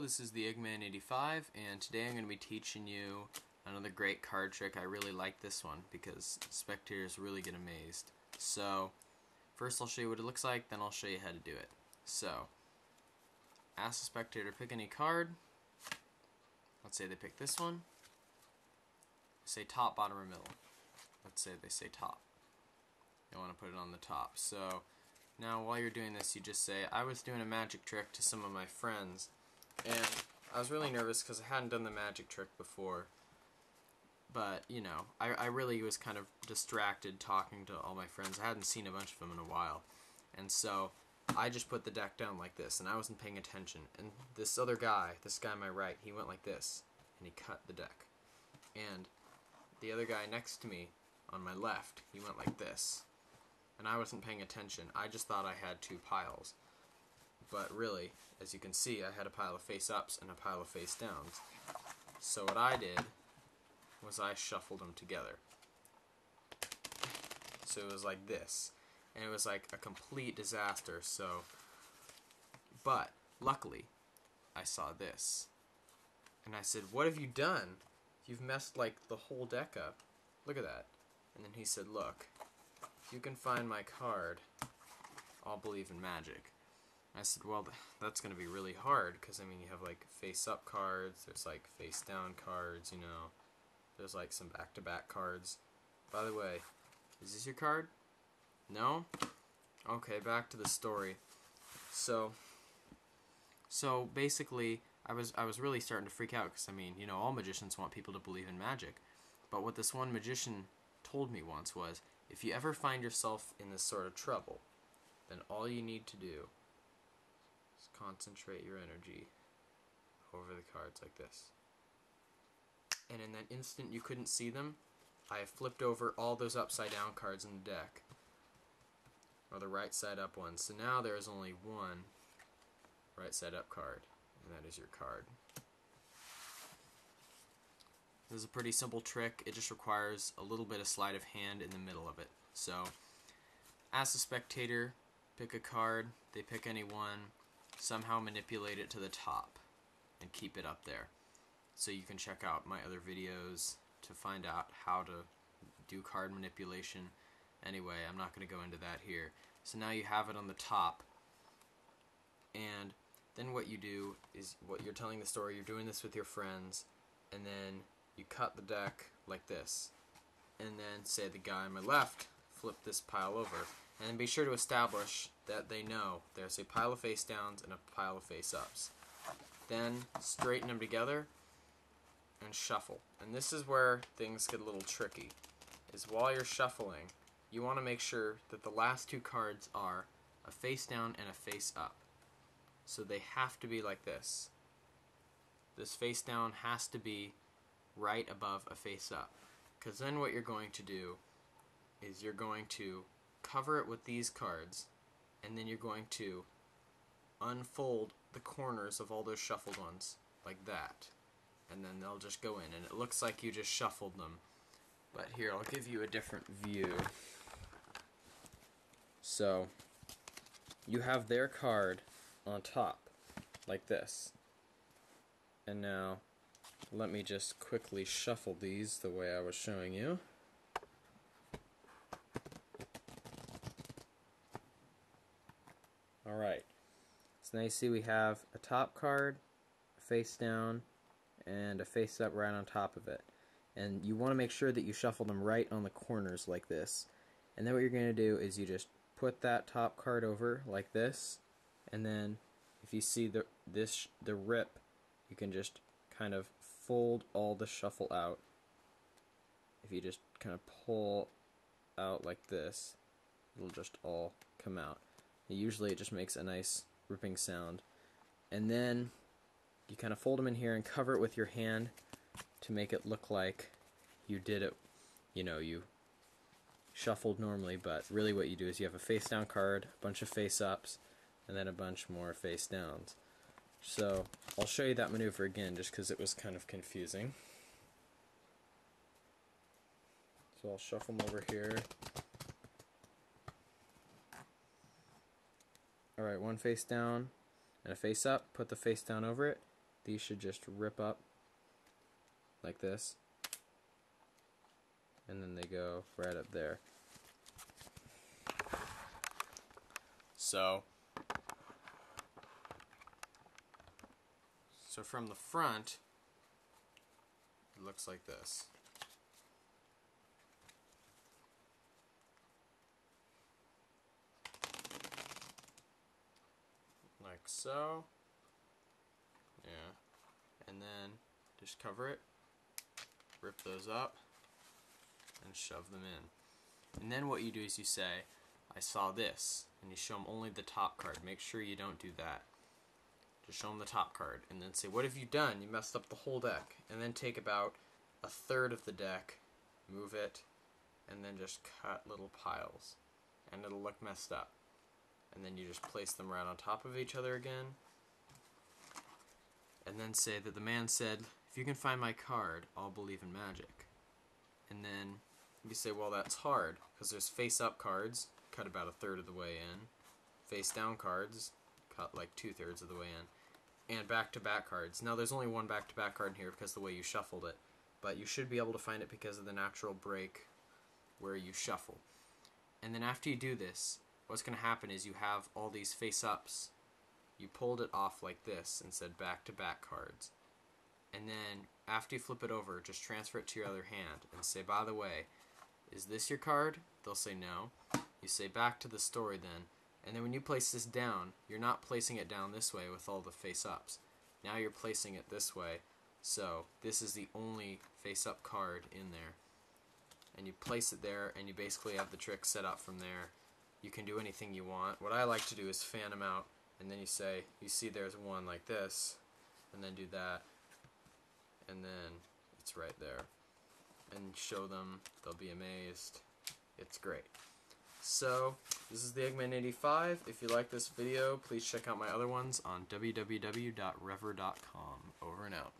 this is the Eggman85, and today I'm going to be teaching you another great card trick. I really like this one because spectators really get amazed. So, first I'll show you what it looks like, then I'll show you how to do it. So, ask the spectator to pick any card. Let's say they pick this one. Say top, bottom, or middle. Let's say they say top. You want to put it on the top. So, now while you're doing this, you just say, I was doing a magic trick to some of my friends, and I was really nervous because I hadn't done the magic trick before. But, you know, I really was kind of distracted talking to all my friends. I hadn't seen a bunch of them in a while. And so, I just put the deck down like this, and I wasn't paying attention. And this other guy, this guy on my right, he went like this, and he cut the deck. And the other guy next to me, on my left, he went like this. And I wasn't paying attention. I just thought I had two piles. But really, as you can see, I had a pile of face-ups and a pile of face-downs. So what I did was I shuffled them together. So it was like this. And it was like a complete disaster, so... But, luckily, I saw this. And I said, what have you done? You've messed, like, the whole deck up. Look at that. And then he said, look, if you can find my card, I'll believe in magic. I said, well, that's going to be really hard, because, I mean, you have, like, face-up cards, there's, like, face-down cards, you know, there's, like, some back-to-back cards. By the way, is this your card? No? Okay, back to the story. So basically, I was really starting to freak out, because, I mean, you know, all magicians want people to believe in magic. But what this one magician told me once was, if you ever find yourself in this sort of trouble, then all you need to do is concentrate your energy over the cards like this. And in that instant you couldn't see them, I flipped over all those upside down cards in the deck, or the right side up ones. So now there is only one right side up card, and that is your card. This is a pretty simple trick. It just requires a little bit of sleight of hand in the middle of it. So, ask the spectator, pick a card, they pick any one, somehow manipulate it to the top, and keep it up there. So you can check out my other videos to find out how to do card manipulation. Anyway, I'm not going to go into that here. So now you have it on the top, and then what you do is, what you're telling the story, you're doing this with your friends, and then you cut the deck like this, and then say the guy on my left, flip this pile over, and be sure to establish that they know there's a pile of face downs and a pile of face ups. Then straighten them together and shuffle. And this is where things get a little tricky, is while you're shuffling, you want to make sure that the last two cards are a face down and a face up. So they have to be like this. This face down has to be right above a face up, because then what you're going to do is you're going to cover it with these cards, and then you're going to unfold the corners of all those shuffled ones like that, and then they'll just go in, and it looks like you just shuffled them. But here, I'll give you a different view. So you have their card on top like this, and now let me just quickly shuffle these the way I was showing you. Alright, so now you see we have a top card, a face down, and a face up right on top of it. And you want to make sure that you shuffle them right on the corners like this. And then what you're going to do is you just put that top card over like this, and then if you see the rip, you can just kind of fold all the shuffle out. If you just kind of pull out like this, it'll just all come out. And usually it just makes a nice ripping sound. And then you kind of fold them in here and cover it with your hand to make it look like you did it, you know, you shuffled normally, but really what you do is you have a face down card, a bunch of face ups, and then a bunch more face downs. So I'll show you that maneuver again just because it was kind of confusing. So I'll shuffle them over here. Alright, one face down and a face up, put the face down over it, these should just rip up like this, and then they go right up there. So from the front, it looks like this. Like so. Yeah. And then just cover it, rip those up, and shove them in. And then what you do is you say, I saw this, and you show them only the top card. Make sure you don't do that. Just show them the top card, and then say, what have you done? You messed up the whole deck. And then take about a third of the deck, move it, and then just cut little piles. And it'll look messed up. And then you just place them right on top of each other again. And then say that the man said, if you can find my card, I'll believe in magic. And then you say, well, that's hard, because there's face-up cards, cut about a third of the way in. Face-down cards, cut like 2/3 of the way in. And back-to-back cards. Now, there's only one back-to-back card in here because of the way you shuffled it. But you should be able to find it because of the natural break where you shuffle. And then after you do this, what's going to happen is you have all these face-ups. You pulled it off like this and said back-to-back cards. And then after you flip it over, just transfer it to your other hand and say, by the way, is this your card? They'll say no. You say back to the story then. And then when you place this down, you're not placing it down this way with all the face-ups. Now you're placing it this way. So this is the only face-up card in there. And you place it there, and you basically have the trick set up from there. You can do anything you want. What I like to do is fan them out, and then you say, you see there's one like this, and then do that, and then it's right there. And show them, they'll be amazed. It's great. So, this is the Eggman 85. If you like this video, please check out my other ones on www.rever.com. Over and out.